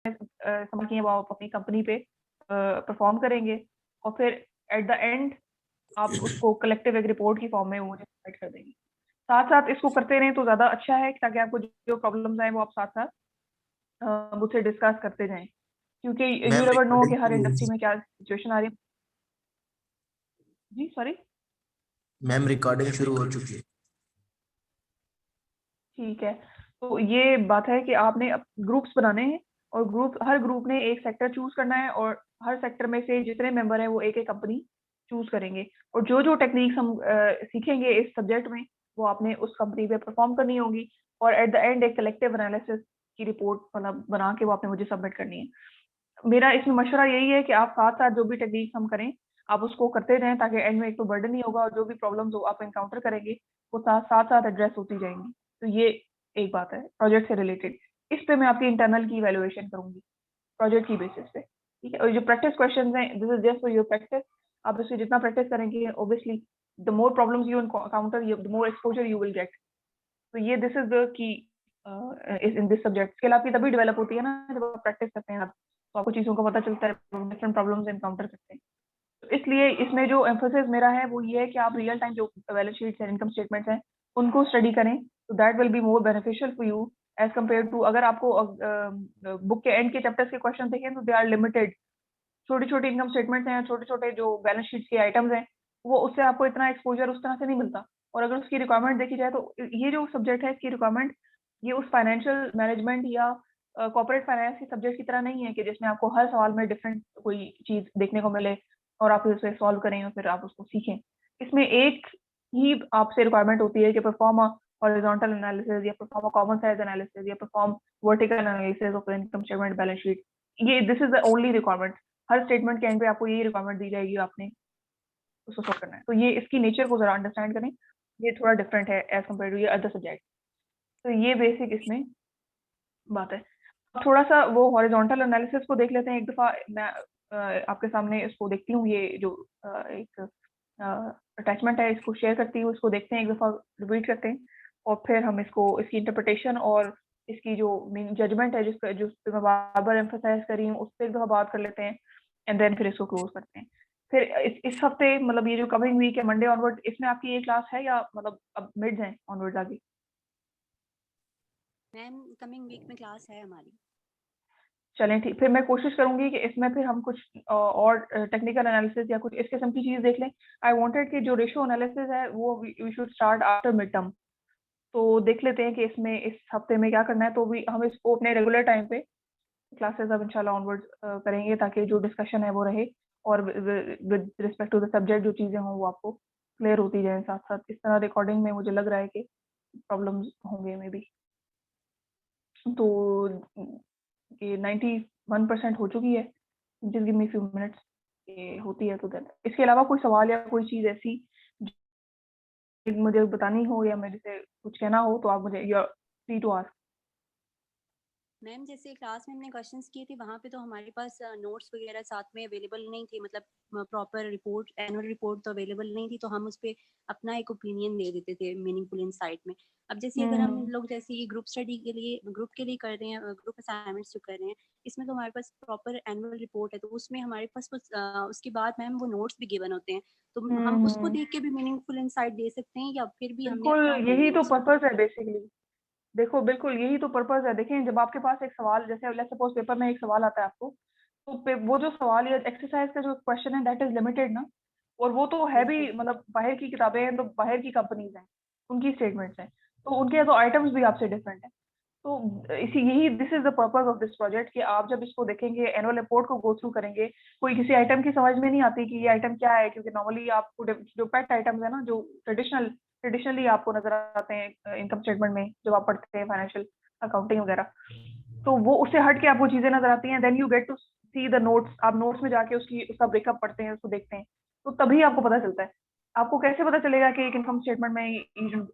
इस्तेमाल किए हैं वो आप अपनी कंपनी पे परफॉर्म करेंगे और फिर एट द एंड आप उसको कलेक्टिव एक रिपोर्ट की फॉर्म में वो मुझे सबमिट कर देंगे। साथ साथ इसको करते रहें तो ज़्यादा अच्छा है, ताकि आपको जो प्रॉब्लम्स आए वो आप साथ साथ मुझसे डिस्कस करते जाएं, क्योंकि you ma'am never know recording कि हर शुरू हो इंडस्ट्री चुकी में क्या सिचुएशन आ रही है। जी सॉरी। मैम रिकॉर्डिंग शुरू हो चुकी है। ठीक है, तो ये बात है कि आपने ग्रुप्स बनाने हैं और हर ग्रुप ने एक सेक्टर चूज करना है और हर सेक्टर में से जितने मेंबर हैं वो एक एक कंपनी चूज करेंगे और जो जो टेक्निक्स हम सीखेंगे इस सब्जेक्ट में वो आपने उस कंपनी पे परफॉर्म करनी होगी और एट द एंड एक कलेक्टिव एनालिसिस की रिपोर्ट मतलब बना के वो आपने मुझे सबमिट करनी है। मेरा इसमें मशवरा यही है कि आप साथ साथ जो भी टेक्निक्स हम करें आप उसको करते रहें, ताकि एंड में एक तो बर्डन नहीं होगा और जो भी प्रॉब्लम्स आप एनकाउंटर करेंगे वो साथ साथ साथ एड्रेस होती जाएंगी। तो ये एक बात है प्रोजेक्ट से रिलेटेड। इस पे मैं आपकी इंटरनल की इवैल्यूएशन करूंगी प्रोजेक्ट की बेसिस पे। ठीक है, और जो प्रैक्टिस क्वेश्चंस हैं this is just for your practice. आप इससे जितना प्रैक्टिस करेंगे obviously the more problems you encounter the more exposure you will gate. तो ये this is the key is in this subject. Skill आपकी तभी डेवलप होती है ना जब आप प्रैक्टिस करते हैं आप, तो आपको चीज़ों का पता चलता है, डिफरेंट प्रॉब्लम्स एनकाउंटर करते हैं। तो इसलिए इसमें जो एम्फोसिस मेरा है वो ये है कि आप रियल टाइम जो बैलेंस शीट्स हैं इनकम स्टेटमेंट्स हैं उनको स्टडी करें, तो that will be more beneficial for you as compare to अगर आपको बुक के एंड के चैप्टर्स के क्वेश्चन देखें तो दे आर लिमिटेड। छोटी छोटी इनकम स्टेटमेंट्स हैं, छोटे छोटे जो बैलेंस शीट्स के आइटम्स हैं वो उससे आपको इतना एक्सपोजर उस तरह से नहीं मिलता। और अगर उसकी रिक्वायरमेंट देखी जाए तो ये जो सब्जेक्ट है इसकी रिक्वायरमेंट ये उस फाइनेंशियल मैनेजमेंट या कॉर्पोरेट फाइनेंस के सब्जेक्ट की तरह नहीं है कि जिसमें आपको हर सवाल में डिफरेंट कोई चीज देखने को मिले और आप उसे सॉल्व करें और फिर आप उसको सीखें। इसमें एक ही आपसे रिक्वायरमेंट होती है कि परफॉर्म हॉरिजॉन्टल एनालिसिस या परफॉर्म कॉमन साइज एनालिसिस या perform vertical analysis of income statement balance sheet. ये this is the only requirement. हर स्टेटमेंट के एंड पे आपको यही रिक्वायरमेंट दी जाएगी, आपने उसको सॉल्व करना है। तो ये इसकी नेचर को जरा अंडरस्टैंड करें, ये थोड़ा डिफरेंट है एज कम्पेयर टू ये अदर सब्जेक्ट। तो ये बेसिक इसमें बात है। अब थोड़ा सा वो हॉरिजॉन्टल एनालिसिस को देख लेते हैं एक दफा। मैं आपके सामने इसको देखती हूँ, ये जो एक अटैचमेंट है इसको शेयर करती हूँ, इसको देखते हैं एक दफा, रिपीट करते हैं और फिर हम इसको इसकी इंटरप्रिटेशन और इसकी जो मीन जजमेंट है जिसका जो मैं बार बार एम्फोसाइज कर रही हूँ उस पर एक दफा बात कर लेते हैं एंड देन फिर इसको क्लोज करते हैं। फिर इस हफ्ते मतलब ये जो कमिंग वीक है मंडे ऑनवर्ड इसमें आपकी ये क्लास है या मतलब अब मिड है ऑनवर्ड आगे? मैम कमिंग वीक में क्लास है हमारी। चलें ठीक, फिर मैं कोशिश करूंगी कि इसमें फिर हम कुछ और टेक्निकल एनालिसिस या कुछ इस किस्म की चीज देख लें। आई वांटेड कि जो रेशियो एनालिसिस है वो we should start after mid term. तो देख लेते हैं कि इसमें इस हफ्ते में क्या करना है, तो भी हम इसको अपने रेगुलर टाइम पे क्लासेस अब इंशाल्लाह ऑनवर्ड करेंगे, ताकि जो डिस्कशन है वो रहे और with respect to the subject जो चीजें हों वो आपको क्लियर होती जाए साथ साथ। इस तरह रिकॉर्डिंग में मुझे लग रहा है कि प्रॉब्लम्स होंगे मे बी। तो ये 91% हो चुकी है, just give me few minutes. ये होती है तो देन इसके अलावा कोई सवाल या कोई चीज़ ऐसी जो मुझे बतानी हो या मेरे से कुछ कहना हो तो आप मुझे, you are free to ask. Ma'am जैसे क्लास में हमने क्वेश्चंस किए थे वहाँ पे तो हमारे पास नोट्स वगैरह साथ में अवेलेबल नहीं थे, मतलब प्रॉपर रिपोर्ट एनुअल रिपोर्ट तो अवेलेबल नहीं थी, तो हम उस पर अपना एक ओपिनियन दे देते थे मीनिंगफुल इनसाइट में। अब जैसे अगर हम लोग जैसे ये ग्रुप स्टडी के लिए ग्रुप के लिए कर रहे हैं, ग्रुप असाइनमेंट्स जो कर रहे हैं, इसमें तो हमारे पास प्रॉपर एनुअल रिपोर्ट है, तो उसमें हमारे पास कुछ उसके बाद मैम वो नोट्स भी गिवन होते हैं, तो हम उसको देख के भी मीनिंगफुल इनसाइट दे सकते हैं या फिर भी हमने बिल्कुल अपना यही ओपिनियन तो उसमें। पर्पस है बेसिकली। देखो बिल्कुल यही तो पर्पस है। देखें जब आपके पास एक सवाल जैसे लेट्स सपोज पेपर में एक सवाल आता है आपको, तो वो जो सवाल या एक्सरसाइज का जो क्वेश्चन है दैट इज लिमिटेड ना, और वो तो है भी बिल्कुल। मतलब बाहर की किताबें हैं तो बाहर की कंपनीज हैं उनकी स्टेटमेंट्स हैं, तो उनके तो आइटम्स भी आपसे डिफरेंट है। तो इसी यही this is the purpose of this project कि आप जब इसको देखेंगे एनुअल रिपोर्ट को गो थ्रू करेंगे, कोई किसी आइटम की समझ में नहीं आती कि ये आइटम क्या है, क्योंकि नॉर्मली आपको जो पेट आइटम्स है ना जो ट्रेडिशनली आपको नजर आते हैं इनकम स्टेटमेंट में जब आप पढ़ते हैं फाइनेंशियल अकाउंटिंग वगैरह, तो वो उससे हट के आपको चीजें नजर आती हैं। Then you get to see the notes, आप नोट्स में जाके उसका ब्रेकअप पढ़ते हैं, उसको देखते हैं, तो तभी आपको पता चलता है। आपको कैसे पता चलेगा कि एक इनकम स्टेटमेंट में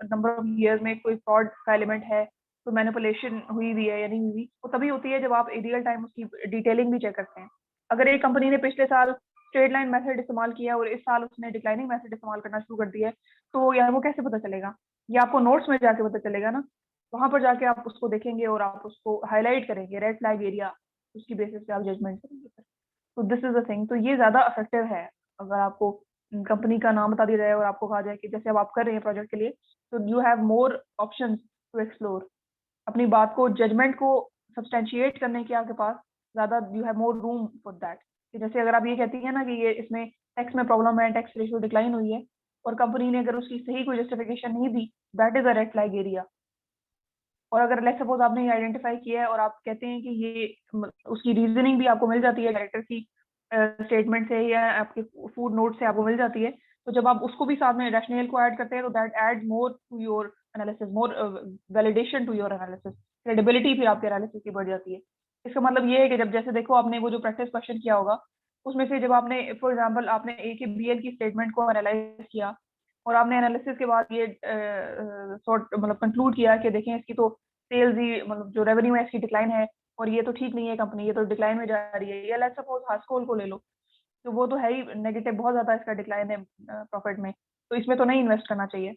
नंबर ऑफ ईयर्स में कोई फ्रॉड का एलिमेंट है, तो मैनिपुलेशन हुई हुई है या नहीं हुई हुई, वो तभी होती है जब आप रियल टाइम उसकी डिटेलिंग भी चेक करते हैं। अगर एक कंपनी ने पिछले साल स्ट्रेट लाइन मेथड इस्तेमाल किया और इस साल उसने डिक्लाइनिंग मेथड इस्तेमाल करना शुरू कर दिया है, तो यार वो कैसे पता चलेगा? ये आपको नोट्स में जाके पता चलेगा ना, वहां पर जाके आप उसको देखेंगे और आप उसको हाईलाइट करेंगे रेड फ्लैग एरिया, उसकी बेसिस पे आप जजमेंट करेंगे फिर। तो दिस इज द थिंग। तो ये ज्यादा इफेक्टिव है अगर आपको कंपनी का नाम बता दिया जाए और आपको कहा जाए कि जैसे अब आप कर रहे हैं प्रोजेक्ट के लिए, तो you have more options to explore. अपनी बात को, जजमेंट को सब्सटेंशिएट करने के आपके पास ज्यादा, you have more room for that. कि जैसे अगर आप ये कहती है ना कि ये इसमें टैक्स में प्रॉब्लम है, टैक्स रेशियो डिक्लाइन हुई है, और कंपनी ने अगर उसकी सही कोई जस्टिफिकेशन नहीं दी, that is a red flag area. और अगर लेट्स सपोज आपने ये आइडेंटिफाई किया है और आप कहते हैं कि ये उसकी रीजनिंग भी आपको मिल जाती है डायरेक्टर की स्टेटमेंट से या आपके फूड नोट से आपको मिल जाती है, तो जब आप उसको भी साथ में रैशनल को ऐड करते हैं तो that adds more to your analysis, more validation to your analysis, credibility फिर आपके एनालिसिस की बढ़ जाती है। इसका मतलब ये है कि जब जैसे देखो आपने वो जो प्रैक्टिस क्वेश्चन किया होगा, उसमें से जब आपने फॉर एग्जाम्पल आपने ए के बी एल की स्टेटमेंट को एनालाइज किया और आपने एनालिसिस के बाद ये सॉर्ट मतलब कंक्लूड किया कि देखें इसकी तो सेल्स ही मतलब जो रेवेन्यू है इसकी डिक्लाइन है और ये तो ठीक नहीं है कंपनी, ये तो डिक्लाइन में जा रही है, या लेट्स सपोज हास्कोल को ले लो, तो वो तो है ही नेगेटिव, बहुत ज्यादा इसका डिक्लाइन है प्रॉफिट में, तो इसमें तो नहीं इन्वेस्ट करना चाहिए।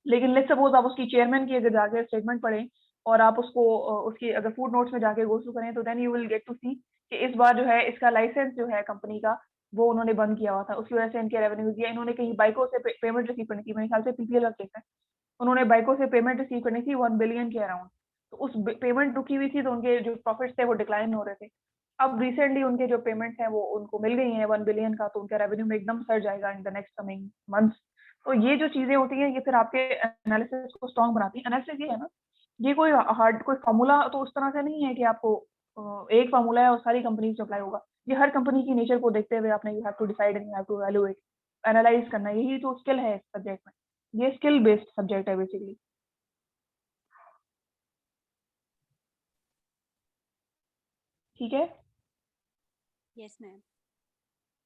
लेकिन लेट्स सपोज आप उसकी चेयरमैन की अगर जाके स्टेटमेंट पढ़ें और आप उसको उसकी अगर फूड नोट्स में जाके गो थ्रू करें, तो then you will get to see कि इस बार जो है इसका लाइसेंस जो है कंपनी का वो उन्होंने बंद किया हुआ था, उसकी वजह से इनके रेवेन्यू दिया, इन्होंने कहीं बाइको से पेमेंट रिसीव करनी थी, मेरे ख्याल से पीपीएल का केस है, उन्होंने बाइको से पेमेंट रिसीव करनी थी 1 बिलियन के अराउंड, तो उस पेमेंट रुकी हुई थी तो उनके जो प्रॉफिट्स थे वो डिक्लाइन हो रहे थे। अब रिसेंटली उनके जो पेमेंट्स हैं वो उनको मिल गई हैं 1 बिलियन का, तो उनका रेवेन्यू में एकदम सर्ज आएगा in the next coming months. तो ये जो चीजें होती हैं ये फिर आपके एनालिसिस को स्ट्रॉन्ग बनाती हैं। एनालिसिस ये है ना, ये कोई हार्ड कोई फार्मूला तो उस तरह से नहीं है कि आपको एक फार्मूला है और सारी कंपनीज अप्लाई होगा। ये हर कंपनी की नेचर को देखते हुए आपने you have to decide and you have to valuate, analyse करना, यही तो स्किल है इस सब्जेक्ट में, ये स्किल बेस्ड सब्जेक्ट है बेसिकली। ठीक है, यस मैम।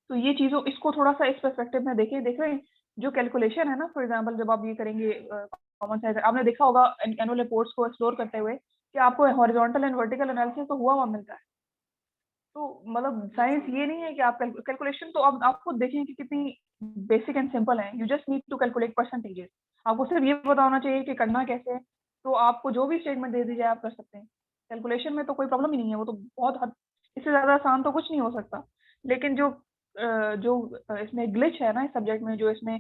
तो ये चीजों इसको थोड़ा सा इस पर्सपेक्टिव में देखें। देखें जो कैलकुलेशन है ना, फॉर एग्जांपल जब आप ये करेंगे कॉमन साइज, आपने देखा होगा एनुअल रिपोर्ट्स को एक्सप्लोर करते हुए कि आपको हॉरिजॉन्टल एंड वर्टिकल एनालिसिस तो हुआ मिलता है। तो मतलब साइंस ये नहीं है कि आप कैलकुलेशन तो अब आपको देखें कि कितनी बेसिक एंड सिंपल है। You just need to calculate percentages, आपको सिर्फ ये पता होना चाहिए कि करना कैसे है, तो आपको जो भी स्टेटमेंट दे दी जाए आप कर सकते हैं। कैलकुलेशन में तो कोई प्रॉब्लम ही नहीं है, वो तो बहुत हद, इससे ज्यादा आसान तो कुछ नहीं हो सकता। लेकिन जो इसमें ग्लिच है ना इस सब्जेक्ट में, जो इसमें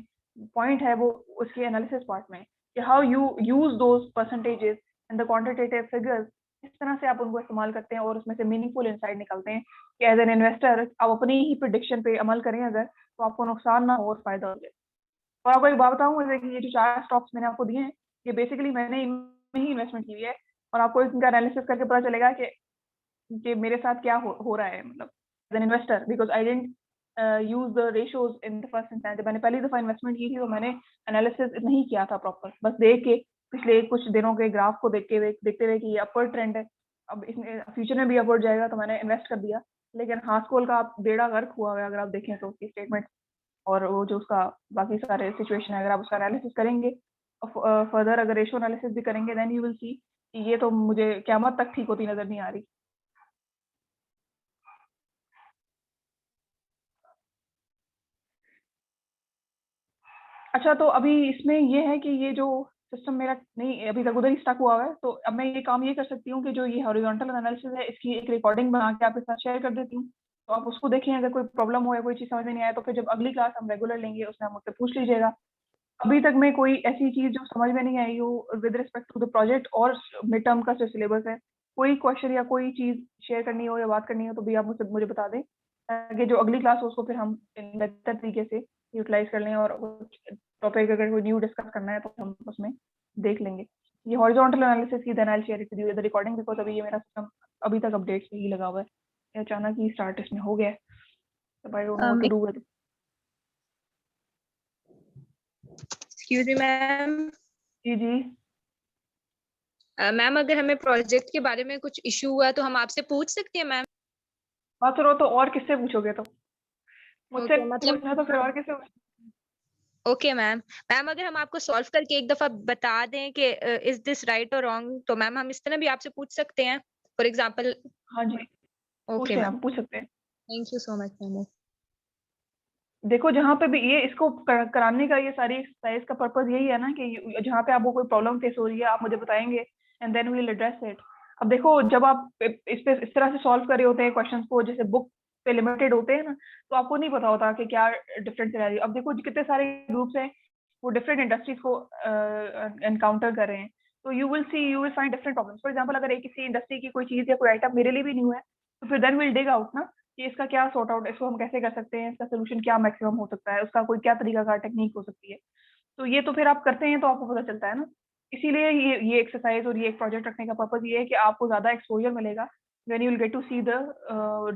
पॉइंट है वो उसके एनालिसिस पार्ट में, कि how you use those percentages and the quantitative figures, इस तरह से आप उनको इस्तेमाल करते हैं और उसमें से मीनिंगफुल इंसाइट निकालते हैं कि एज एन इन्वेस्टर आप अपनी ही प्रिडिक्शन पे अमल करें अगर, तो आपको नुकसान ना हो और फायदा हो जाए। और आपको एक बात बताऊं, जैसे कि ये जो 4 स्टॉक्स मैंने आपको दिए हैं, ये बेसिकली मैंने इनमें ही इन्वेस्टमेंट की हुई है, और आपको इनका एनालिसिस करके पता चलेगा कि मेरे साथ क्या हो रहा है, मतलब as an investor, because I didn't use the ratios in the first instance. जब मैंने पहली दफा इन्वेस्टमेंट की थी तो मैंने एनालिसिस नहीं किया था प्रॉपर, बस देख के पिछले कुछ दिनों के ग्राफ को देखते हुए कि ये अपवर्ड ट्रेंड है, अब इसमें फ्यूचर में भी अपवर्ड जाएगा, तो मैंने इन्वेस्ट कर दिया। लेकिन हास्कोल का आप बेड़ा गर्क हुआ है अगर आप देखें तो उसकी स्टेटमेंट और वो जो उसका बाकी सारे सिचुएशन है, अगर आप उसका एनालिसिस करेंगे फर्दर, अगर रेशियो एनालिसिस भी करेंगे, देन यू विल सी कि ये तो मुझे क़यामत तक ठीक होती नजर नहीं आ रही। अच्छा, तो अभी इसमें ये है कि ये जो सिस्टम मेरा नहीं अभी तक उधर ही स्टक हुआ है, तो अब मैं ये काम ये कर सकती हूँ कि जो ये हॉरिजॉन्टल एनालिसिस है इसकी एक रिकॉर्डिंग बना के आपके साथ शेयर कर देती हूँ, तो आप उसको देखें। अगर कोई प्रॉब्लम हो या कोई चीज़ समझ में नहीं आए तो फिर जब अगली क्लास हम रेगुलर लेंगे उसमें आप मुझसे पूछ लीजिएगा। अभी तक में कोई ऐसी चीज़ जो समझ में नहीं आई हो with respect to the project और मिड टर्म का जो सिलेबस है, कोई क्वेश्चन या कोई चीज़ शेयर करनी हो या बात करनी हो, तो भी आप मुझे बता दें, ताकि जो अगली क्लास हो उसको फिर हम बेहतर तरीके से यूटिलाइज कर लें, और टॉपिक अगर कोई न्यू डिस्कस करना है तो हम उसमें देख लेंगे। ये हॉरिजॉन्टल एनालिसिस की then I will share it with you the recording, because अभी ये मेरा सिस्टम अभी तक अपडेट से ही लगा हुआ है, ये अचानक ही स्टार्ट इसमें हो गया है, तो I don't know what to do with. Excuse me ma'am. जी जी मैम अगर हमें प्रोजेक्ट के बारे में कुछ इशू हुआ तो हम आपसे पूछ सकते हैं मैम? बात करो तो और किससे पूछोगे, तो मुझसे Okay, मतलब पूछना तो फिर और किससे ओके मैम। मैम अगर हम आपको सॉल्व करके एक दफा बता दें कि इज दिस राइट और रॉन्ग, तो मैम हम इस तरह भी आपसे पूछ सकते हैं फॉर एग्जांपल? हाँ जी, ओके पूछते हैं, मैम, आप पूछ सकते हैं। Thank you so much ma'am. देखो जहाँ पे भी ये इसको कराने का ये सारी एक्सरसाइज का पर्पस यही है ना कि जहाँ पे आपको कोई प्रॉब्लम फेस हो रही है आप मुझे बताएंगे and then we will address it. अब देखो, जब आप इस तरह से सॉल्व कर रहे होते हैं क्वेश्चंस को, जैसे बुक पे लिमिटेड होते हैं ना, तो आपको नहीं पता होता कि क्या डिफरेंट सिनेरियो। अब देखो कितने सारे ग्रुप्स हैं, वो डिफरेंट इंडस्ट्रीज को एनकाउंटर कर रहे हैं, तो you will find different problems. For example, अगर एक किसी इंडस्ट्री की कोई चीज या कोई आइटम मेरे लिए भी न्यू है, तो फिर देन विल डिग आउट ना कि इसका क्या सॉर्ट आउट, इसको हम कैसे कर सकते हैं, इसका सोल्यूशन क्या मैक्सिमम हो सकता है, उसका कोई क्या तरीका का टेक्निक हो सकती है। तो ये तो फिर आप करते हैं तो आपको पता चलता है ना। इसीलिए ये एक्सरसाइज और ये एक प्रोजेक्ट रखने का पर्पज ये है कि आपको ज्यादा एक्सपोजर मिलेगा when you will get to see the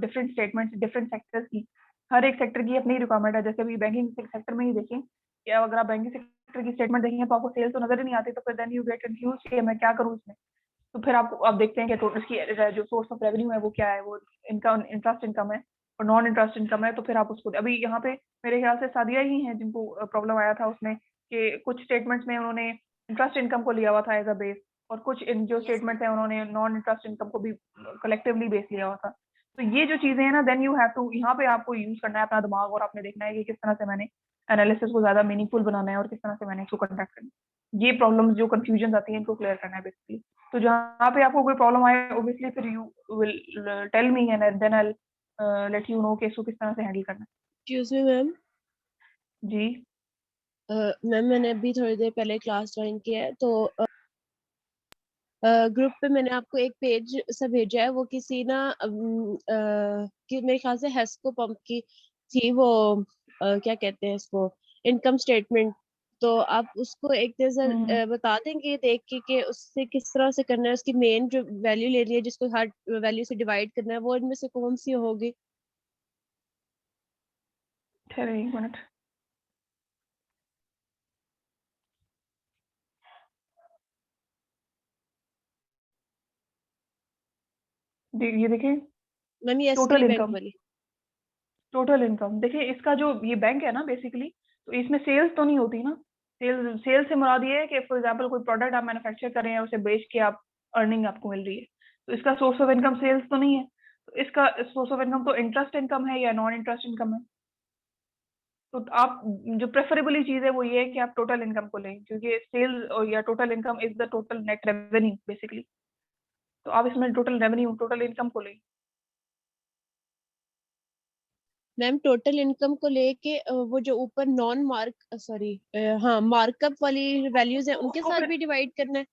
different statements different sectors की। हर एक सेक्टर की अपनी रिक्वायरमेंट है। जैसे अभी बैंकिंग सेक्टर में ही देखें, कि अगर आप बैंकिंग सेक्टर की स्टेटमेंट देखेंगे तो आपको सेल्स तो नजर ही नहीं आती, तो फिर देन यू गेट कंफ्यूज कि मैं क्या करूँ इसमें। तो फिर आप देखते हैं कि टोटल इसकी जो सोर्स ऑफ रेवेन्यू है वो क्या है, वो इनकम इंटरेस्ट इनकम है और नॉन इंटरेस्ट इनकम है। तो फिर आप उसको, अभी यहाँ पे मेरे ख्याल से सादिया ही हैं जिनको प्रॉब्लम आया था उसमें, कि कुछ स्टेटमेंट्स में उन्होंने इंटरेस्ट इनकम को लिया हुआ था एज अ बेस, और कुछ इन जो Yes, स्टेटमेंट्स हैं उन्होंने नॉन इंटरेस्ट इनकम को भी कलेक्टिवली बेस लिया हुआ था। तो ये जो चीजें हैं ना, देन यू हैव टू, यहाँ पे आपको यूज करना है अपना दिमाग, और आपने देखना है कि किस तरह से मैंने एनालिसिस को ज्यादा मीनिंगफुल बनाना है और किस तरह से मैंने इसको कंडक्ट करना है। ये प्रॉब्लम्स जो कंफ्यूजन आती है इनको क्लियर करना है बेसिकली। तो जहाँ पे आपको कोई प्रॉब्लम आए, ऑब्वियसली फिर you will tell me and then I let you know कि इसको किस तरह से हैंडल करना एक्सक्यूज मी मैम, है। जी मैम मैंने अभी थोड़ी देर पहले क्लास ज्वाइन किया है, तो ग्रुप पे मैंने आपको एक पेज सा भेजा है। वो किसी ना कि मेरे ख्याल से हेस्को पंप की थी वो, क्या कहते हैं इसको, इनकम स्टेटमेंट। तो आप उसको एक तरह से बता देंगे देख के कि उससे किस तरह से करना है, उसकी मेन जो वैल्यू ले रही है जिसको हर वैल्यू से डिवाइड करना है, वो इनमें से कौन सी होगी? ठहरे एक मिनट। ये देखिए, मैम ये टोटल एसबीआई बैंक इनकम। वाली। टोटल इनकम देखिए, इसका जो ये बैंक है ना बेसिकली, तो इसमें सेल्स तो नहीं होती ना। सेल्स से मुराद ये है कि फॉर एग्जांपल कोई प्रोडक्ट आप मैन्युफैक्चर कर रहे हैं, उसे बेच के आप अर्निंग आपको मिल रही है, तो इसका सोर्स ऑफ इनकम सेल्स तो नहीं है। तो इसका सोर्स ऑफ इनकम तो इंटरेस्ट इनकम है या नॉन इंटरेस्ट इनकम है। तो आप, जो प्रेफरेबली चीज है वो ये है कि आप टोटल इनकम को लें, क्योंकि सेल्स और या total income is the total net revenue basically. तो आप इसमें टोटल रेवेन्यू टोटल इनकम को लें। मैम टोटल इनकम को लेके वो जो ऊपर नॉन मार्क सॉरी हाँ मार्कअप वाली वैल्यूज है उनके उसको साथ फिर भी डिवाइड करना है?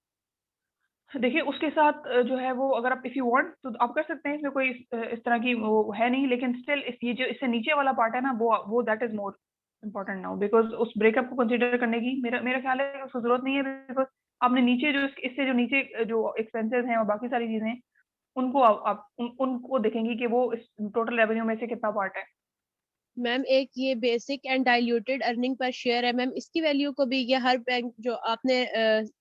देखिए, उसके साथ जो है वो, अगर आप इफ यू वांट तो आप कर सकते हैं, इसमें कोई इस तरह की वो है नहीं, लेकिन स्टिल ये जो इससे नीचे वाला पार्ट है ना, वो that is more important now, because उस ब्रेकअप को कंसीडर करने की मेरा मेरा ख्याल है कि उसको जरूरत नहीं है, बिकॉज आपने नीचे जो इससे जो नीचे जो एक्सपेंसेस हैं और बाकी सारी चीजें हैं, उनको आप उनको देखेंगे कि वो इस टोटल रेवेन्यू में से कितना पार्ट है। मैम एक ये basic and diluted earning per share है मैम, इसकी वैल्यू को भी ये हर बैंक जो आपने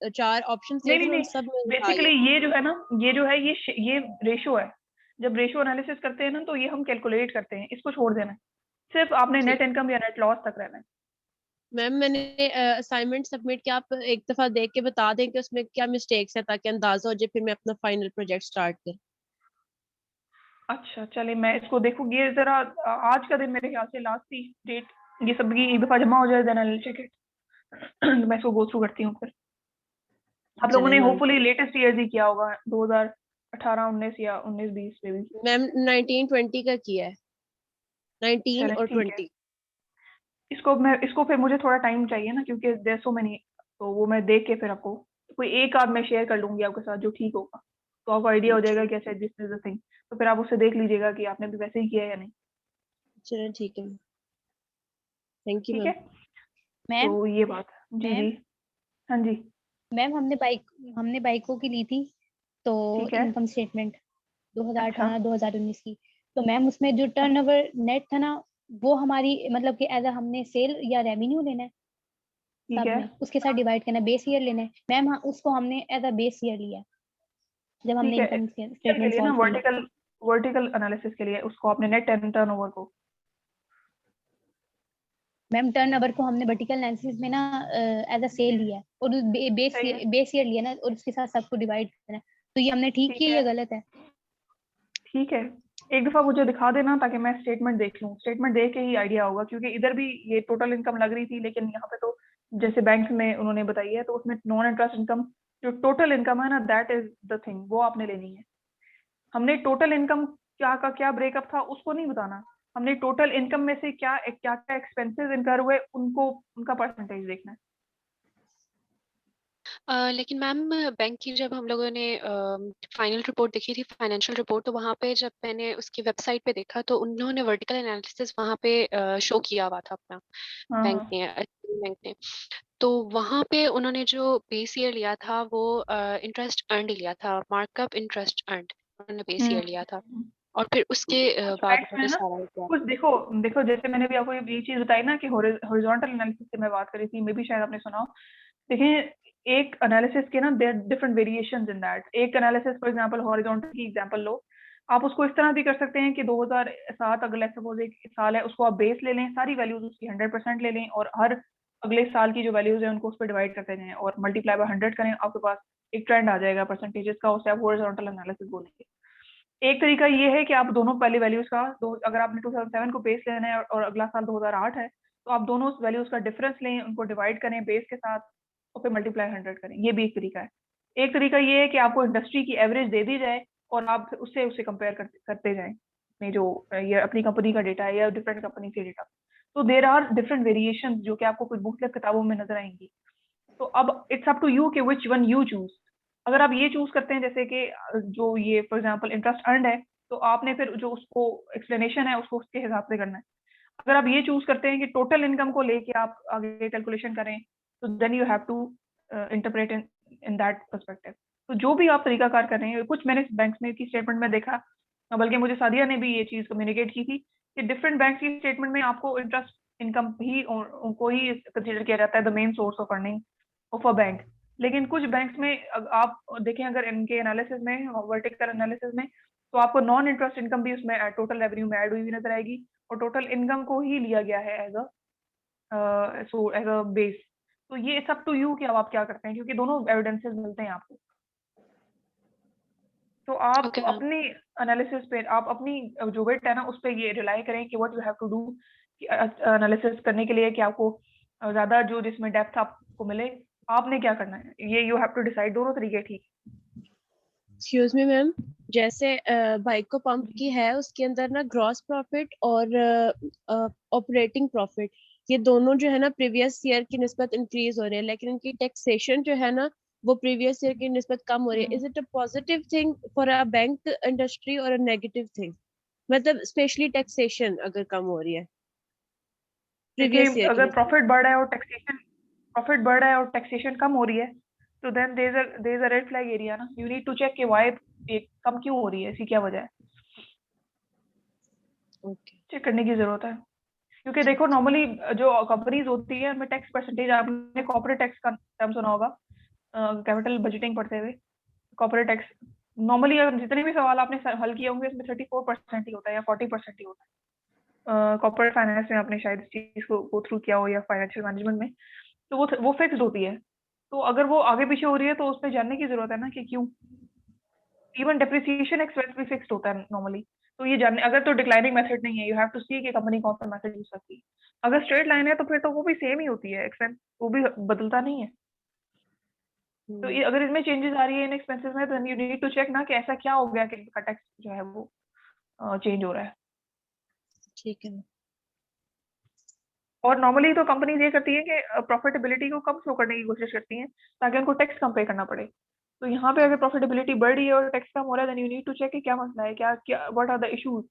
चार ऑप्शन दिए नहीं थे नहीं ना उन नहीं, सब में था बेसिकली ये। ये जो है ना, ये जो है ये रेशो है। जब रेशो एनालिसिस करते हैं ना, तो ये हम कैलकुलेट करते हैं, इसको छोड़ देना है। सिर्फ आपने नेट ठीक इनकम या नेट लॉस तक रहना है। मैम, मैंने असाइनमेंट सबमिट किया, आप एक दफा देख के बता दें कि उसमें क्या मिस्टेक्स है ताकि अंदाजा हो जाए, फिर मैं अपना फाइनल प्रोजेक्ट स्टार्ट करूँ। अच्छा चलिए, मैं इसको देखूंगी। ये जरा आज का दिन मेरे ख्याल से लास्ट थी डेट, ये सब की एक दफा जमा हो जाए, then I will check it. मैं इसको गो थ्रू करती हूँ फिर। आप लोगों चले ने मैम। होपफुली लेटेस्ट ईयर ही किया होगा, 2018 19 या 19 20 में भी। मैम 1920 का किया है, 19 चलें और ठीक है। 20। इसको फिर मुझे थोड़ा टाइम चाहिए ना, क्योंकि देयर सो मेनी, तो वो मैं देख के फिर आपको कोई एक आध मैं शेयर कर लूंगी आपके साथ जो ठीक होगा, तो आपको आइडिया हो जाएगा कैसे दिस इज द थिंग। तो फिर आप उससे देख लीजिएगा कि आपने भी वैसे ही किया है या नहीं। चलो ठीक है, थैंक यू ठीक मैम। है, मैम तो ये बात। जी मैम जी। हाँ जी। मैम हमने बाइकों की ली थी, तो ठीक है। इनकम स्टेटमेंट अच्छा 2018 2019 की। तो मैम उसमें जो टर्नओवर नेट था ना, वो हमारी मतलब कि एज अ हमने सेल या रेवेन्यू लेना है, ठीक सब है। में उसके साथ डिवाइड करना है, बेस ईयर लेना है मैम। हाँ, उसको हमने एज अ बेस ईयर लिया जब हमने ठीक है, इनकम के स्टेटमेंट लिए ना, सॉल्व की। वर्टिकल वर्टिकल एनालिसिस के लिए उसको आपने नेट टर्नओवर को। मैम टर्नओवर को हमने वर्टिकल एनालिसिस में ना एज अ सेल लिया है, और सही है। बेस ईयर लिया ना, और उसके साथ सबको डिवाइड करना है। तो ये हमने ठीक ठीक किया है। या गलत है? ठीक है, एक दफा मुझे दिखा देना ताकि मैं स्टेटमेंट देख लूँ, स्टेटमेंट देख के ही आइडिया होगा, क्योंकि इधर भी ये टोटल इनकम लग रही थी, लेकिन यहाँ पे तो जैसे बैंक में उन्होंने बताई है, तो उसमें नॉन इंटरेस्ट इनकम जो टोटल इनकम है ना, दैट इज द थिंग, वो आपने लेनी है। हमने टोटल इनकम क्या का क्या ब्रेकअप था उसको नहीं बताना, हमने टोटल इनकम में से क्या क्या क्या एक्सपेंसेस इनकर हुए उनको, उनका परसेंटेज देखना है। लेकिन मैम बैंक की जब हम लोगों ने फाइनल रिपोर्ट देखी थी, फाइनेंशियल रिपोर्ट, तो वहाँ पे जब मैंने उसकी वेबसाइट पे देखा तो उन्होंने वर्टिकल एनालिसिस वहाँ पे शो किया हुआ था अपना, हाँ बैंक हाँ। ने, बैंक ने। तो वहाँ पे उन्होंने जो बेस ईयर लिया था वो इंटरेस्ट अर्नड लिया था, मार्कअप इंटरेस्ट अर्नड उन्होंने बेस ईयर लिया था, हम्म। और फिर उसके कुछ बाद बैंक्स में उन्होंने है ना, सारा किया। कुछ देखो देखो जैसे मैंने भी आपको ये चीज बताई ना कि हॉरिजॉन्टल एनालिसिस की मैं बात करी थी, मे भी शायद आपने सुना हो। देखिए एक एनालिसिस के ना there different variations in that. एक एनालिसिस फॉर एग्जांपल हॉरिजॉन्टल की एग्जांपल लो, आप उसको इस तरह भी कर सकते हैं कि 2007 अगर लेट्स सपोज एक साल है, उसको आप बेस ले लें, सारी वैल्यूज उसकी 100% ले लें और हर अगले साल की जो वैल्यूज है उनको उस पर डिवाइड करते जाएं और मल्टीप्लाई बाय 100 करें, आपके पास एक ट्रेंड आ जाएगा परसेंटेजेस का, उसे आप हॉरिजॉन्टल एनालिसिस बोलेंगे। एक तरीका ये है कि आप दोनों पहले वैल्यूज का अगर आपने 2007 को बेस लेना है और अगला साल 2008 है, तो आप दोनों वैल्यूज का डिफरेंस लें, उनको डिवाइड करें बेस के साथ और फिर मल्टीप्लाई 100 करें। ये भी एक तरीका है। एक तरीका ये है कि आपको इंडस्ट्री की एवरेज दे दी जाए और आप उससे उसे कंपेयर करते जाएं अपने जो ये अपनी कंपनी का डेटा है या डिफरेंट कंपनी के डेटा। तो देर आर डिफरेंट वेरिएशन जो कि आपको कुछ मुख्तलिफ किताबों में नजर आएंगी। तो अब इट्स अप टू यू कि विच वन यू चूज। अगर आप ये चूज करते हैं जैसे कि जो ये फॉर एग्जांपल इंटरेस्ट अर्नड है, तो आपने फिर जो उसको एक्सप्लेनेशन है उसको उसके हिसाब से करना है। अगर आप ये चूज करते हैं कि टोटल इनकम को लेके आप आगे कैलकुलेशन करें, तो then you have to interpret in that perspective. तो जो भी आप तरीकाकार कर रहे हैं, कुछ मैंने बैंक में की स्टेटमेंट में देखा, बल्कि मुझे सादिया ने भी ये चीज कम्युनिकेट की थी कि डिफरेंट बैंक की स्टेटमेंट में आपको इंटरेस्ट इनकम ही उनको ही कंसिडर किया जाता है the main source of earning of a bank. लेकिन कुछ बैंक्स में आप देखें अगर इनके एनालिसिस में, वर्टिकल एनालिसिस में, तो आपको नॉन इंटरेस्ट इनकम भी उसमें टोटल रेवेन्यू में ऐड हुई हुई नजर आएगी और टोटल इनकम को ही लिया गया है एज अ बेस। तो ये इट्स अप टू यू कि अब आप क्या करते हैं, क्योंकि दोनों एविडेंसेस मिलते हैं आपको। तो आप ओके मैम। अपनी एनालिसिस पे, आप अपनी जो वेट है ना उस पर ये रिलाई करें कि what you have to do analysis करने के लिए कि आपको ज्यादा जो जिसमें डेप्थ आपको मिले, आपने क्या करना है, ये यू हैव टू डिसाइड। दोनों तरीके ठीक। एक्सक्यूज मी मैम, जैसे बाइको पंप की है उसके अंदर ना ग्रॉस प्रॉफिट और ऑपरेटिंग प्रॉफिट, ये दोनों जो है ना प्रीवियस ईयर की निस्बत इंक्रीज हो रहे हैं, लेकिन इनकी टैक्सेशन जो है ना वो प्रीवियस ईयर की निस्बत कम हो रही है। Is it a positive thing for a bank industry और अ नेगेटिव थिंग? मतलब स्पेशली टैक्सेशन अगर कम हो रही है प्रीवियस देखिए ईयर की अगर निस्बत। प्रॉफिट बढ़ रहा है और टैक्सेशन कम हो रही है, तो then there is a red flag area ना, यू नीड टू चेक कि व्हाई ये कम क्यों हो रही है, इसकी क्या वजह है, ओके। चेक करने की जरूरत है। क्योंकि देखो नॉर्मली जो कंपनीज होती है उनमें टैक्स परसेंटेज, आपने कॉर्पोरेट टैक्स का टर्म सुना होगा कैपिटल बजटिंग पढ़ते हुए। कॉर्पोरेट टैक्स नॉर्मली अगर जितने भी सवाल आपने हल किए होंगे उसमें 34% ही होता है या 40% ही होता है। कॉर्पोरेट फाइनेंस में आपने शायद इस चीज को गो थ्रू किया हो या फाइनेंशियल मैनेजमेंट में, तो वो फिक्स्ड होती है। तो अगर वो आगे पीछे हो रही है तो उसमें जानने की जरूरत है ना कि क्यों। इवन डेप्रिसिएशन एक्सपेंस भी फिक्स्ड होता है नॉर्मली। तो ये जानने, अगर तो डिक्लाइनिंग मेथड नहीं है, यू हैव टू सी कि कंपनी कौन सा मेथड यूज करती है। अगर स्ट्रेट लाइन है तो फिर तो वो भी सेम ही होती है, एक्सपेंस वो भी बदलता नहीं है। तो ये अगर इसमें चेंजेस आ रही है इन एक्सपेंसेस में, तो यू नीड टू चेक ना कि ऐसा क्या हो गया कि इनका टैक्स जो है वो चेंज हो रहा है। ठीक है। और नॉर्मली तो कंपनीज ये करती है कि प्रॉफिटेबिलिटी को कम शो करने की कोशिश करती हैं ताकि उनको टैक्स कम पे करना पड़े। तो यहाँ पे अगर प्रॉफिटेबिलिटी बढ़ रही है और टैक्स कम हो रहा है, then you need to check कि क्या मसला है, क्या क्या व्हाट आर द इश्यूज।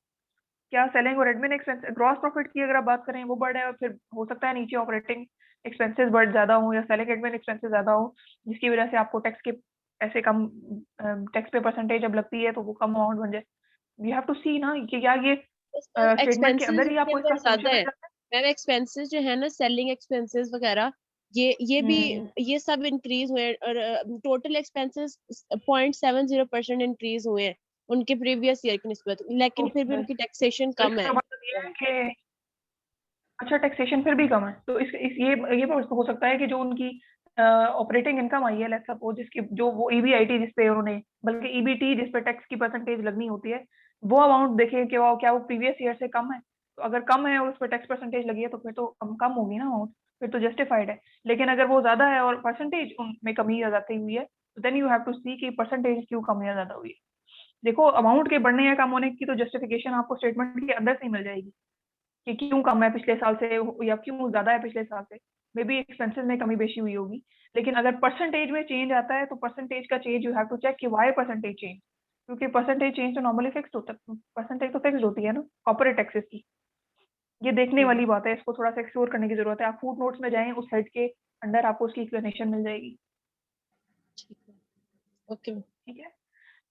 क्या सेलिंग और एडमिन एक्सपेंस, ग्रॉस प्रॉफिट की अगर आप बात करें वो बढ़ है और फिर हो सकता है नीचे ऑपरेटिंग एक्सपेंसेस बढ़ ज्यादा हो या सेलिंग एडमिन एक्सपेंसेस ज्यादा हो, जिसकी वजह से आपको टैक्स के ऐसे कम टैक्स पे परसेंटेज जब लगती है तो वो कम अमाउंट बन जाए। यू हैव टू सी ना कि क्या ये स्टेटमेंट के एक्सपेंसेस अंदर ही इसके आपको अंदर इसका ज्यादा सोल्यूशन है मिल जाता है। मैम। एक्सपेंसेस जो है ना सेलिंग एक्सपेंसेस वगैरह, ये भी ये सब इंक्रीज हुए हैं, और टोटल एक्सपेंसेस 0.70% इंक्रीज हुए हैं उनके प्रीवियस ईयर की निस्बत, लेकिन फिर भी तो उनकी टैक्सेशन तो कम है। इसका मतलब ये है कि अच्छा टैक्सेशन फिर भी कम है, तो ये हो सकता है कि जो उनकी ऑपरेटिंग इनकम आई है, लेट्स सपोज जिसकी जो वो ईबीआईटी जिस पे उन्होंने, बल्कि ईबीटी जिस पे टैक्स की परसेंटेज लगनी होती है, वो अमाउंट देखें कि वो क्या वो प्रीवियस ईयर से कम है। तो अगर कम है और उस पर टैक्स परसेंटेज लगी है तो फिर तो कम कम होगी ना अमाउंट, फिर तो जस्टिफाइड है। लेकिन अगर वो ज्यादा है और परसेंटेज उनमें कमी आ जाती हुई है, तो then you have to see कि परसेंटेज क्यों कम या ज्यादा हुई है। देखो अमाउंट के बढ़ने या कम होने की तो जस्टिफिकेशन आपको स्टेटमेंट के अंदर से ही मिल जाएगी कि क्यों कम है पिछले साल से या क्यों ज्यादा है पिछले साल से। मे बी एक्सपेंसेस में कमी बेशी हुई होगी, लेकिन अगर परसेंटेज में चेंज आता है तो परसेंटेज का change you have to check कि व्हाई परसेंटेज चेंज, क्योंकि परसेंटेज चेंज तो नॉर्मली फिक्स्ड होता है, परसेंटेज तो फिक्स्ड होती है ना कॉर्पोरेट टैक्सेस की। ये देखने वाली बात है, इसको थोड़ा सा एक्सप्लोर करने की जरूरत है। आप फुट नोट्स में जाएं, उस हेड के अंदर आपको उसकी एक्सप्लेनेशन मिल जाएगी। ठीक है, ओके। ठीक है,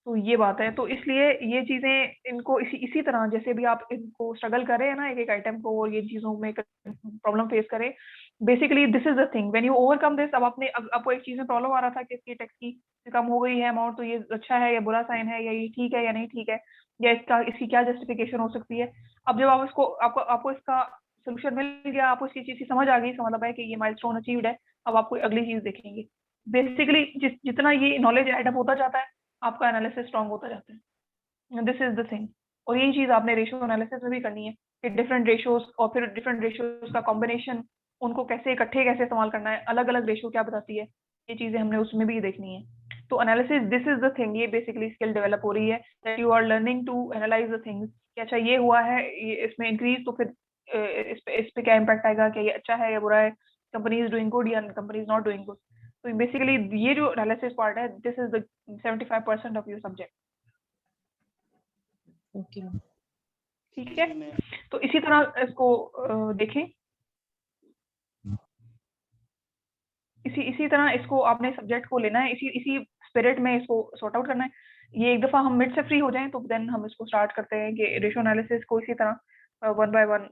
तो ये बात है। तो इसलिए ये चीजें इनको इसी तरह जैसे भी आप इनको स्ट्रगल करें ना एक एक आइटम को और ये चीजों में प्रॉब्लम फेस करें, basically this is the thing when you overcome this. अब आपको एक चीज में प्रॉब्लम आ रहा था कि इसकी टैक्स की कम हो गई है अमाउंट, तो ये अच्छा है या बुरा साइन है, या ये ठीक है या नहीं ठीक है, या इसकी क्या जस्टिफिकेशन हो सकती है। अब जब आप इसको आपको इसका सोल्यूशन मिल गया, आपको इसकी चीज की समझ आ गई, इसका मतलब है कि ये माइलस्टोन अचीव्ड है। अब आपको अगली चीज देखेंगे। बेसिकली जितना ये नॉलेज एडअप होता जाता है, आपका एनालिसिस स्ट्रांग होता जाता है। This is the thing. और यही चीज आपने रेशियो एनालिसिस में भी करनी है कि डिफरेंट रेशियोज और फिर डिफरेंट रेशियोज का कॉम्बिनेशन, उनको कैसे इकट्ठे कैसे इस्तेमाल करना है, अलग अलग रेशियो क्या बताती है, ये चीजें हमने उसमें भी देखनी है। तो analysis this is the thing, ये बेसिकली स्किल डेवलप हो रही है that you are learning to analyse the things कि अच्छा ये हुआ है, ये इसमें इंक्रीज, तो फिर इस पे क्या इम्पैक्ट आएगा, क्या ये अच्छा है या बुरा है, कंपनी इज डूइंग गुड या company is not doing good. तो बेसिकली ये जो एनालिसिस पार्ट है, this is the 75% of your subject. Okay ठीक है, तो इसी तरह इसको देखें, इसी तरह इसको आपने सब्जेक्ट को लेना है, इसी स्पिरिट में इसको सॉर्ट आउट करना है। ये एक दफा हम मिड से फ्री हो जाएं तो देन हम इसको स्टार्ट करते हैं कि रेशियो एनालिसिस को इसी तरह वन बाय वन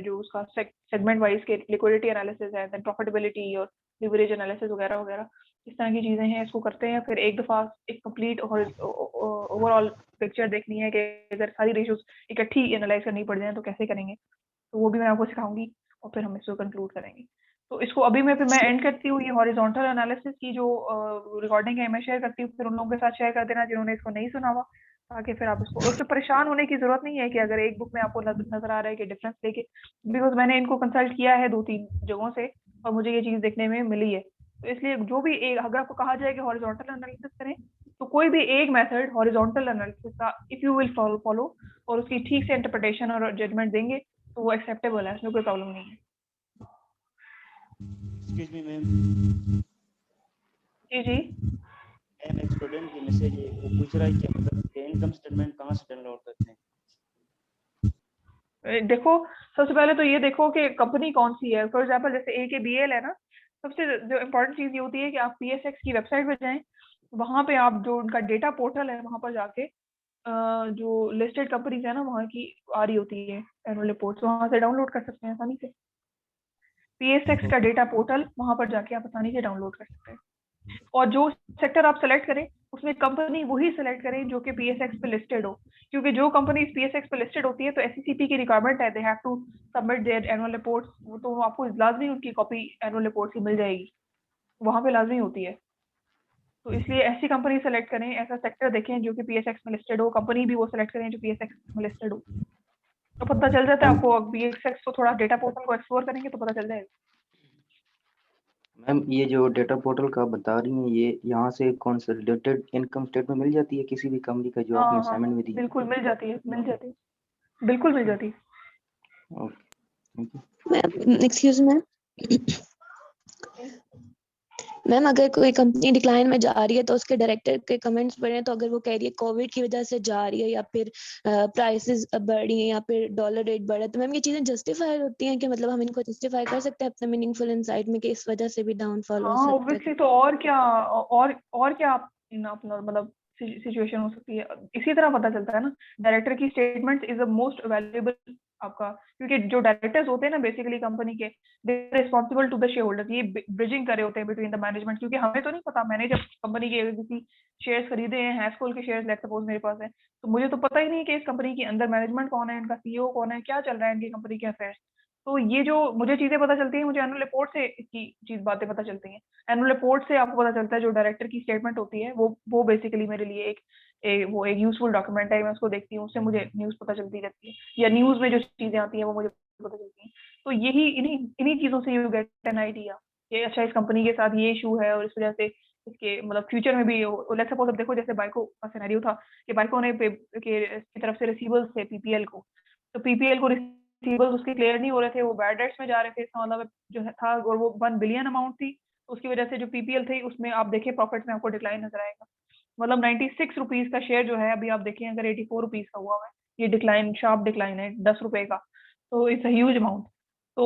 जो उसका सेगमेंट वाइज के लिक्विडिटी एनालिसिस है, देन प्रॉफिटेबिलिटी और लिवरेज एनालिसिस वगैरह वगैरह, इस तरह की चीजें हैं, इसको करते हैं। फिर एक दफा एक कंप्लीट ओवरऑल पिक्चर देखनी है कि अगर सारी रेशियोज इकट्ठी एनालाइज करनी पड़ जाए तो कैसे करेंगे, तो वो भी मैं आपको सिखाऊंगी और फिर हम इसको कंक्लूड करेंगे। तो इसको अभी मैं एंड करती हूँ। ये हॉरिजॉन्टल एनालिसिस की जो रिकॉर्डिंग है मैं शेयर करती हूँ, फिर उन लोगों के साथ शेयर कर देना जिन्होंने इसको नहीं सुना हुआ, ताकि फिर आप इसको, उससे परेशान होने की जरूरत नहीं है कि अगर एक बुक में आपको नजर आ रहा है कि डिफरेंस लेके, बिकॉज मैंने इनको कंसल्ट किया है 2-3 जगहों से और मुझे ये चीज देखने में मिली है। तो इसलिए जो भी एक, अगर आपको कहा जाए कि हॉरिजॉन्टल एनालिसिस करें, तो कोई भी एक मेथड हॉरिजॉन्टल एनालिसिस का इफ यू विल फॉलो और उसकी ठीक से इंटरप्रिटेशन और जजमेंट देंगे तो वो एक्सेप्टेबल है, उसमें कोई प्रॉब्लम नहीं है। Excuse me ma'am. जी जी मैम एक स्टूडेंट की मैसेज है, वो पूछ रहा है कि मतलब इनकम स्टेटमेंट कहाँ से डाउनलोड करते हैं? देखो, सबसे पहले तो ये देखो कि कंपनी कौन सी है। फॉर एग्जांपल जैसे AKBL है ना, सबसे जो इम्पोर्टेंट चीज ये होती है कि आप PSX की वेबसाइट पे जाएं, वहां पे आप जो उनका डेटा पोर्टल है वहां पर जाके जो लिस्टेड कंपनीज है ना वहां की आ रही होती है एनुअल रिपोर्ट्स, वहां से डाउनलोड कर सकते हैं आसानी से। PSX का डेटा पोर्टल, वहां पर जाके आप आसानी से डाउनलोड कर सकते हैं। और जो सेक्टर आप सेलेक्ट करें उसमें कंपनी वही सेलेक्ट करें जो कि PSX पे लिस्टेड हो, क्योंकि जो कंपनी PSX पे लिस्टेड होती है तो SECP की रिक्वायरमेंट है, they have to submit their annual reports, तो आपको लाजमी उनकी कॉपी एनुअल रिपोर्ट की मिल जाएगी, वहां पे लाजमी होती है। तो इसलिए ऐसी कंपनी सेलेक्ट करें, ऐसा सेक्टर देखें जो कि PSX में लिस्टेड हो, कंपनी भी वो सेलेक्ट करें जो PSX में लिस्टेड हो, तो पता चल जाता है आपको। PSX को थोड़ा डेटा पोर्टल को एक्सप्लोर करेंगे तो पता चल जाएगा। मैम ये जो डेटा पोर्टल का बता रही हैं, ये यहाँ से कंसोलिडेटेड इनकम स्टेटमेंट मिल जाती है किसी भी कंपनी का जो आपने हाँ असाइनमेंट में दी? बिल्कुल मिल जाती है, बिल्कुल मिल जाती है। Okay thank you. Ma'am excuse ma'am अगर कोई कंपनी डिक्लाइन में जा रही है तो उसके डायरेक्टर के कमेंट्स पढ़े हैं, तो अगर वो कह रही है कोविड की वजह से जा रही है या फिर प्राइसेस बढ़ रही हैं या फिर डॉलर रेट बढ़ा है, तो मैम ये चीजें जस्टिफाई होती हैं कि मतलब हम इनको जस्टिफाई कर सकते हैं अपने मीनिंगफुल इनसाइट में कि इस वजह से भी डाउनफॉल हो हाँ सकता ऑब्वियसली, है? तो और क्या, और क्या आप अपना मतलब सिचुएशन हो सकती है, इसी तरह पता चलता है ना। डायरेक्टर की statement is the most valuable आपका, क्योंकि जो डायरेक्टर्स होते हैं ना बेसिकली कंपनी के, they responsible to the share holder, ये ब्रिजिंग करे होते हैं बिटवीन द मैनेजमेंट, क्योंकि हमें तो नहीं पता। मैंने जब कंपनी के किसी शेयर्स खरीदे हैं, हैस्कोल के शेयर्स लेट सपोज मेरे पास है, तो मुझे तो पता ही नहीं कि इस कंपनी के अंदर मैनेजमेंट कौन है, इनका CEO कौन है, क्या चल रहा है इनकी कंपनी के अफेयर्स। तो ये जो मुझे चीजें पता चलती हैं, मुझे एनुअल रिपोर्ट से इसकी चीज बातें पता चलती हैं। एनुअल रिपोर्ट से आपको पता चलता है, जो डायरेक्टर की स्टेटमेंट होती है वो बेसिकली मेरे लिए वो एक यूजफुल डॉक्यूमेंट है। मैं उसको देखती हूँ, उससे मुझे न्यूज पता चलती रहती है, या न्यूज में जो चीजें आती हैं वो मुझे पता चलती हैं। तो यही इन्हीं चीजों से यू गेट एन आइडिया कि अच्छा इस कंपनी के साथ ये इशू है और इस वजह से इसके मतलब फ्यूचर में भी लेट्स सपोज अब देखो जैसे बाइको का सिनेरियो था कि बाइको ने की तरफ से रिसीवर्स थे पीपीएल को, तो पीपीएल को रिसीवर्स उसके क्लियर नहीं हो रहे थे, वो बैड डेट्स में जा रहे थे, इसका मतलब जो था, और वो 1 बिलियन अमाउंट थी, तो उसकी वजह से जो पीपीएल थी उसमें आप देखिए प्रॉफिट में आपको डिक्लाइन नजर आएगा। मतलब 96 रुपीज का शेयर जो है अभी आप देखिए अगर 84 रुपीज का हुआ है, ये डिक्लाइन शार्प डिक्लाइन है 10 रुपए का, तो इट्स अ ह्यूज अमाउंट। तो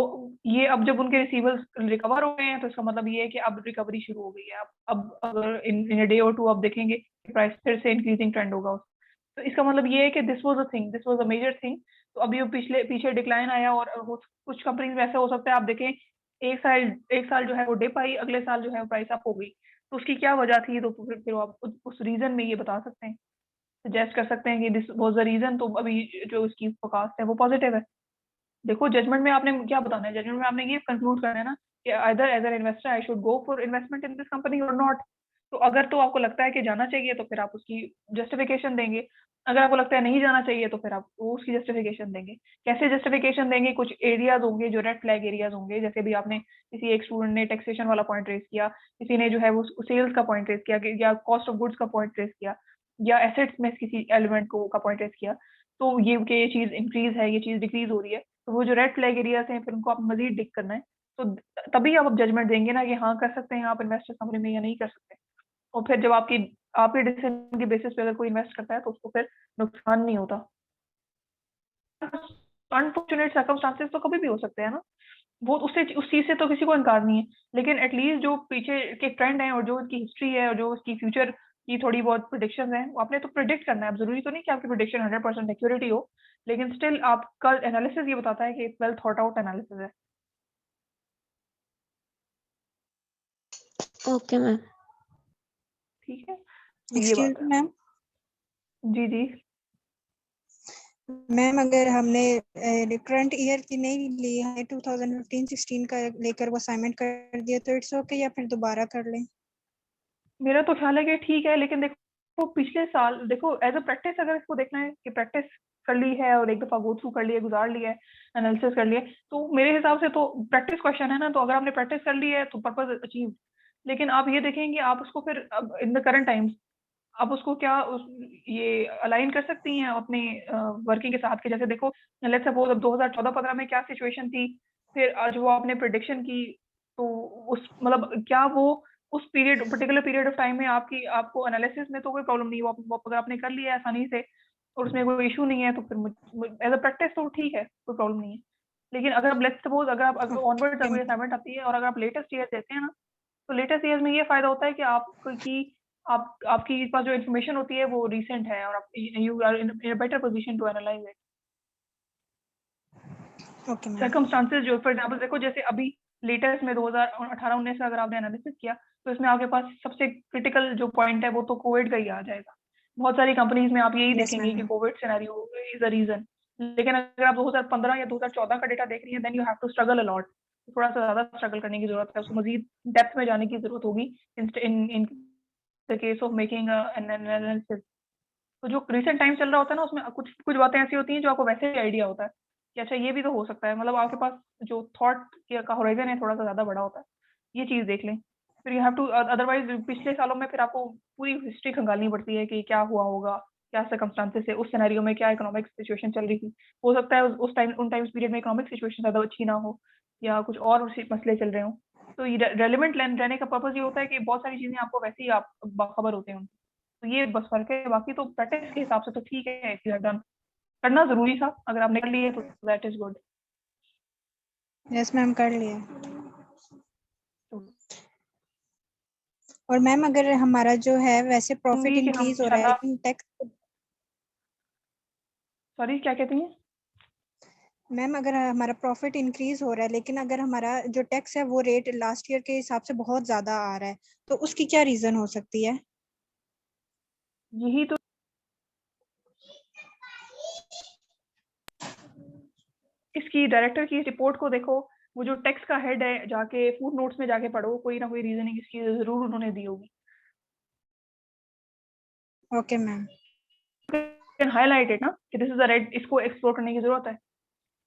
ये अब जब उनके रिसीवर्स रिकवर हो गए हैं तो इसका मतलब ये है कि अब रिकवरी शुरू हो गई है। अब अगर इन डे और टू आप देखेंगे प्राइस फिर से इंक्रीजिंग ट्रेंड होगा, तो इसका मतलब ये है कि this was a thing, this was a major thing. तो अभी वो पीछे डिक्लाइन आया, और कुछ कंपनीज में ऐसा हो सकता है आप देखें एक साल जो है वो डिप आई, अगले साल जो है प्राइस अप हो गई, तो उसकी क्या वजह थी, तो फिर आप उस रीजन में ये बता सकते हैं, सजेस्ट कर सकते हैं कि दिस वाज द रीजन। तो अभी जो उसकी फोरकास्ट है वो पॉजिटिव है। देखो जजमेंट में आपने क्या बताना है, जजमेंट में आपने ये कंक्लूड करना है ना कि either as an investor I should go for investment in this company और नॉट। तो अगर तो आपको लगता है कि जाना चाहिए तो फिर आप उसकी जस्टिफिकेशन देंगे, अगर आपको लगता है नहीं जाना चाहिए तो फिर आप उसकी जस्टिफिकेशन देंगे। कैसे जस्टिफिकेशन देंगे, कुछ एरियाज होंगे जो रेड फ्लैग एरियाज होंगे, जैसे भी आपने किसी एक स्टूडेंट ने टैक्सेशन वाला पॉइंट रेज किया, किसी ने जो है वो सेल्स का पॉइंट रेज किया, या कॉस्ट ऑफ गुड्स का पॉइंट रेज किया, या एसेट्स में किसी एलिमेंट को का पॉइंट रेज किया, तो ये चीज इंक्रीज है, ये चीज डिक्रीज हो रही है, तो वो जो रेड फ्लैग एरियाज हैं फिर उनको आप मजीद डिक करना है। तो तभी आप जजमेंट देंगे ना कि हाँ कर सकते हैं आप इन्वेस्ट कंपनी में या नहीं कर सकते। और फिर जब आपके डिसीजन के बेसिस पे अगर कोई इन्वेस्ट करता है तो उसको फिर नुकसान नहीं होता। अनफॉर्चुनेट सर्कमस्टांसेस तो कभी भी हो सकते हैं ना, वो उस चीज से तो किसी को इनकार नहीं है, लेकिन एटलीस्ट जो पीछे के ट्रेंड है और जो उसकी हिस्ट्री है और जो उसकी फ्यूचर की थोड़ी बहुत प्रिडिक्शन है, वो आपने तो प्रिडिक्ट करना है। अब जरूरी तो नहीं कि आपकी प्रिडिक्शन 100% एक्यूरेट हो, लेकिन स्टिल आपका एनालिसिस ये बताता है कि एक वेल थॉट आउट एनालिसिस है। Okay ma'am. ठीक है, तो ये एक्सक्यूज बात है। मैम, जी जी मैम अगर हमने करंट ईयर की नहीं ली है, 2015-16 का लेकर वो असाइनमेंट कर दिया तो इट्स ओके, या फिर दोबारा कर लें? मेरा तो ख्याल है कि ठीक है, लेकिन देखो पिछले साल देखो एज अ प्रैक्टिस अगर इसको देखना है कि प्रैक्टिस कर ली है और एक दफा गो थ्रू कर लिया, गुजार लिया है, एनालिसिस कर लिया, तो मेरे हिसाब से तो प्रैक्टिस क्वेश्चन है ना, तो अगर आपने प्रैक्टिस कर ली है तो पर्पज अचीव। लेकिन आप ये देखेंगे आप उसको फिर इन द करंट टाइम्स आप उसको क्या ये अलाइन कर सकती हैं अपने वर्किंग के साथ के। जैसे देखो लेट्स सपोज अब 2014-15 में क्या सिचुएशन थी, फिर आज वो आपने प्रिडिक्शन की, तो उस मतलब क्या वो उस period particular period of time में आपको एनालिसिस में तो कोई प्रॉब्लम नहीं है, वो अगर आपने कर लिया है आसानी से और उसमें कोई इशू नहीं है तो फिर एज अ प्रैक्टिस तो ठीक है, कोई प्रॉब्लम नहीं है। लेकिन अगर आप लेट्स सपोज अगर आप ऑनवर्ड कोई असाइनमेंट आती है और अगर आप लेटेस्ट ईयर देते हैं ना, तो लेटेस्ट ईयर्स में ये फायदा होता है कि आपकी पास जो इन्फॉर्मेशन होती है वो रिसेंट है और आप you are in a better position to analyse it. Okay ma'am. Circumstances जो फॉर एग्जांपल देखो जैसे अभी लेटेस्ट में 2018-19 का अगर आपने एनालिसिस किया तो इसमें आपके पास सबसे क्रिटिकल जो पॉइंट है वो तो कोविड का ही आ जाएगा। बहुत सारी कंपनीज में आप यही देखेंगे कि Covid scenario is a reason, लेकिन अगर आप 2015 या 2014 का डेटा देख रही हैं then you have to struggle a lot, थोड़ा सा ज्यादा स्ट्रगल करने की जरूरत है, उसको मजीद डेप्थ में जाने की जरूरत होगी in the case of making an analysis. तो जो रिसेंट टाइम चल रहा होता है ना उसमें कुछ बातें ऐसी होती हैं जो आपको वैसे ही आइडिया होता है कि अच्छा ये भी तो हो सकता है, मतलब आपके पास जो थॉट का होराइजन है थोड़ा सा ज्यादा बड़ा होता है, ये चीज देख लें। फिर यू हैव टू अदरवाइज पिछले सालों में फिर आपको पूरी हिस्ट्री खंगालनी पड़ती है कि क्या हुआ होगा, क्या सर्कमस्टांसेस है, उस सिनेरियो में क्या इकोनॉमिक सिचुएशन चल रही थी, हो सकता है उस टाइम उन टाइम्स पीरियड में इकोनॉमिक सिचुएशन ज्यादा अच्छी ना हो या कुछ और मसले चल रहे हो। तो ये रेलिवेंट रहने का पर्पज ये होता है कि बहुत सारी चीजें आपको वैसे ही आप बाखबर होते हैं उनसे। तो ये बस फर्क है, बाकी तो प्रैक्टिस के हिसाब से तो ठीक है, इफ यू हैव डन करना जरूरी था, अगर आपने कर लिए तो that is good. Yes ma'am कर लिया। और मैम अगर हमारा जो है वैसे प्रॉफिट इंक्रीज हो रहा है लेकिन टैक्स, सॉरी क्या कहती हैं मैम अगर हमारा प्रॉफिट इंक्रीज हो रहा है लेकिन अगर हमारा जो टैक्स है वो रेट लास्ट ईयर के हिसाब से बहुत ज्यादा आ रहा है, तो उसकी क्या रीजन हो सकती है? यही तो इसकी डायरेक्टर की रिपोर्ट को देखो, वो जो टैक्स का हेड है जाके फुट नोट्स में जाके पढ़ो, कोई ना कोई रीजनिंग इसकी जरूर उन्होंने दी होगी। Okay ma'am. Can highlight it ना कि दिस इज अ रेड, इसको एक्सप्लोर करने की जरूरत है।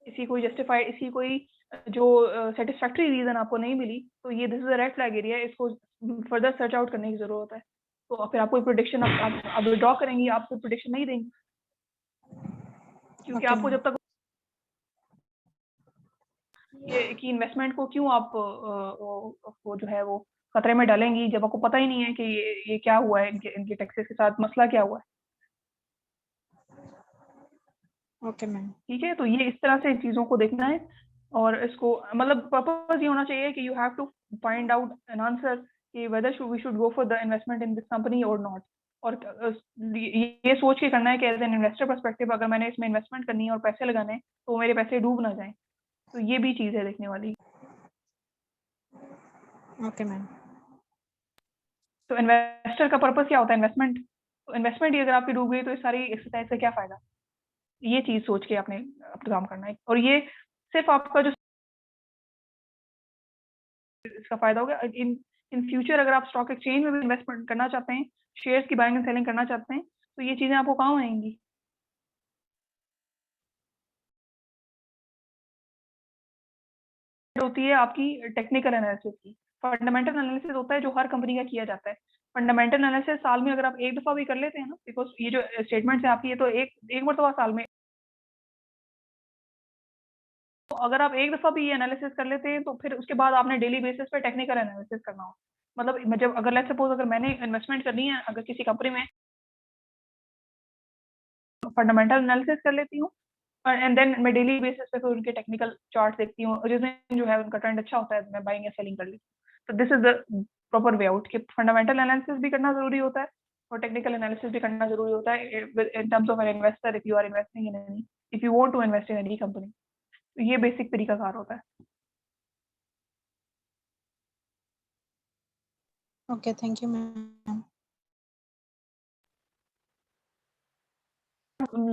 इसी कोई जस्टिफाइड, इसी कोई जो सेटिस्फैक्टरी रीजन आपको नहीं मिली तो ये this is a red flag area, इसको फर्दर सर्च आउट करने की जरूरत है। तो फिर आपको प्रोडिक्शन आप विड्रॉ करेंगी, आप कोई प्रोडिक्शन नहीं देंगे, क्योंकि आपको जब तक ये कि इन्वेस्टमेंट को क्यों आप वो जो है वो खतरे में डालेंगी जब आपको पता ही नहीं है कि ये क्या हुआ है, इनके टैक्सेस के साथ मसला क्या हुआ है। Okay ma'am. ठीक है, तो ये इस तरह से चीज़ों को देखना है, और इसको मतलब पर्पस ये होना चाहिए कि you have to find out an answer कि whether we should go for the investment in this company और नॉट। और ये सोच के करना है कि एज एन इन्वेस्टर पर्सपेक्टिव अगर मैंने इसमें इन्वेस्टमेंट करनी है और पैसे लगाने हैं तो मेरे पैसे डूब ना जाएं। तो ये भी चीज़ है देखने वाली। Okay ma'am. तो इन्वेस्टर का पर्पस क्या होता है? इन्वेस्टमेंट। तो इन्वेस्टमेंट ही अगर आपकी डूब गई तो इस सारी एक्सरसाइज से क्या फायदा? ये चीज सोच के आपने अपना काम करना है। और ये सिर्फ आपका जो इसका फायदा होगा इन फ्यूचर अगर आप स्टॉक एक्सचेंज में भी इन्वेस्टमेंट करना चाहते हैं, शेयर्स की बाइंग एंड सेलिंग करना चाहते हैं, तो ये चीजें आपको काम आएंगी। होती है आपकी टेक्निकल एनालिसिस की। फंडामेंटल एनालिसिस होता है जो हर कंपनी का किया जाता है। फंडामेंटल एनालिसिस साल में अगर आप एक दफा भी कर लेते हैं ना, बिकॉज ये जो स्टेटमेंट्स है आपकी, ये तो एक मरतबा साल में, तो अगर आप एक दफा भी ये एनालिसिस कर लेते हैं तो फिर उसके बाद आपने डेली बेसिस पे टेक्निकल एनालिसिस करना हो। मतलब जब अगर लेट्स सपोज अगर मैंने इन्वेस्टमेंट करनी है अगर किसी कंपनी में, फंडामेंटल एनालिसिस कर लेती हूँ एंड देन मैं डेली बेसिस पे फिर उनके टेक्निकल चार्ट देखती हूँ, जिस दिन जो है उनका ट्रेंड अच्छा होता है मैं बाइंग या सेलिंग कर लेती हूँ। तो this is the proper way out कि फंडामेंटल एनालिसिस भी करना जरूरी होता है और टेक्निकल एनालिसिस भी करना जरूरी होता है in terms of an investor, if you are investing in any, if you want to invest in any company. तो ये बेसिक तरीकाकार होता है। Okay, thank you ma'am.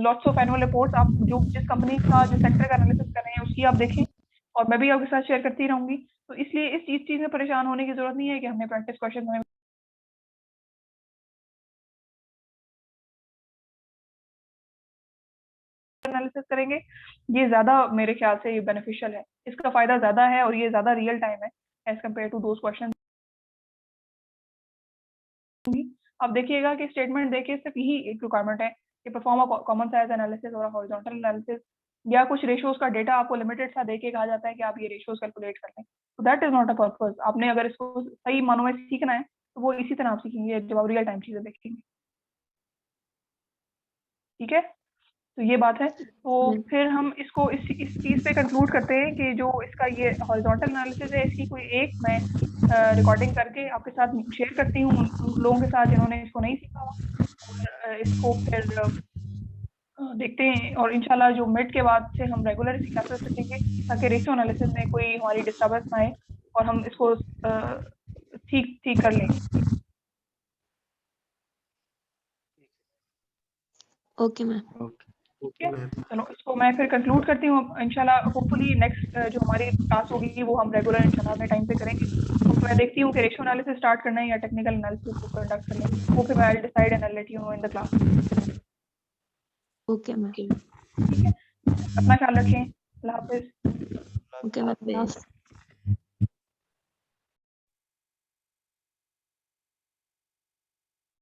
Lots of annual reports आप जो जिस कंपनी का जो सेक्टर का एनालिसिस कर रहे हैं उसकी आप देखें, और मैं भी आपके साथ शेयर करती रहूंगी। तो इसलिए इस चीज में परेशान होने की जरूरत नहीं है कि हमने प्रैक्टिस क्वेश्चन में एनालिसिस करेंगे। ये ज्यादा मेरे ख्याल से ये बेनिफिशियल है, इसका फायदा ज्यादा है और ये ज्यादा रियल टाइम है as compare to those question. आप देखिएगा कि स्टेटमेंट देखिए सिर्फ यही एक रिक्वायरमेंट है कि perform a common size analysis और हॉरिजॉन्टल एनालिसिस, या कुछ रेशियोज का डेटा आपको लिमिटेड सा देके कहा जाता है कि आप ये रेशियोज कैलकुलेट कर लें। तो that is not a purpose. आपने अगर इसको सही मानों में सीखना है तो वो इसी तरह आप सीखेंगे जब आप रियल टाइम चीजें देखेंगे। ठीक है, तो ये बात है। तो फिर हम इसको इस चीज पे कंक्लूड करते हैं कि जो इसका ये हॉरिजॉन्टल एनालिसिस है, इसकी कोई एक मैं रिकॉर्डिंग करके आपके साथ शेयर करती हूँ उन लोगों के साथ जिन्होंने इसको नहीं सीखा हुआ, और इसको फिर देखते हैं। और इंशाल्लाह जो मिड के बाद से हम रेगुलर इसी क्लासेस रखेंगे ताकि रेशियो एनालिसिस में कोई हमारी डिस्टर्बेंस ना आए और हम इसको ठीक कर लेंगे। Okay ma'am. चलो इसको मैं फिर कंक्लूड करती हूँ। इंशाल्लाह होपफुली नेक्स्ट जो हमारी क्लास होगी वो हम रेगुलर इंशाल्लाह अपने टाइम पे करेंगे। तो मैं देखती हूँ कि रेशियो एनालिसिस स्टार्ट करना है या टेक्निकल एनालिसिस को कंडक्ट करना है, वो फिर I will decide and I let you know in the class. Okay ma'am. ठीक है, अपना ख्याल रखें। अल्लाह हाफिज। Okay ma'am.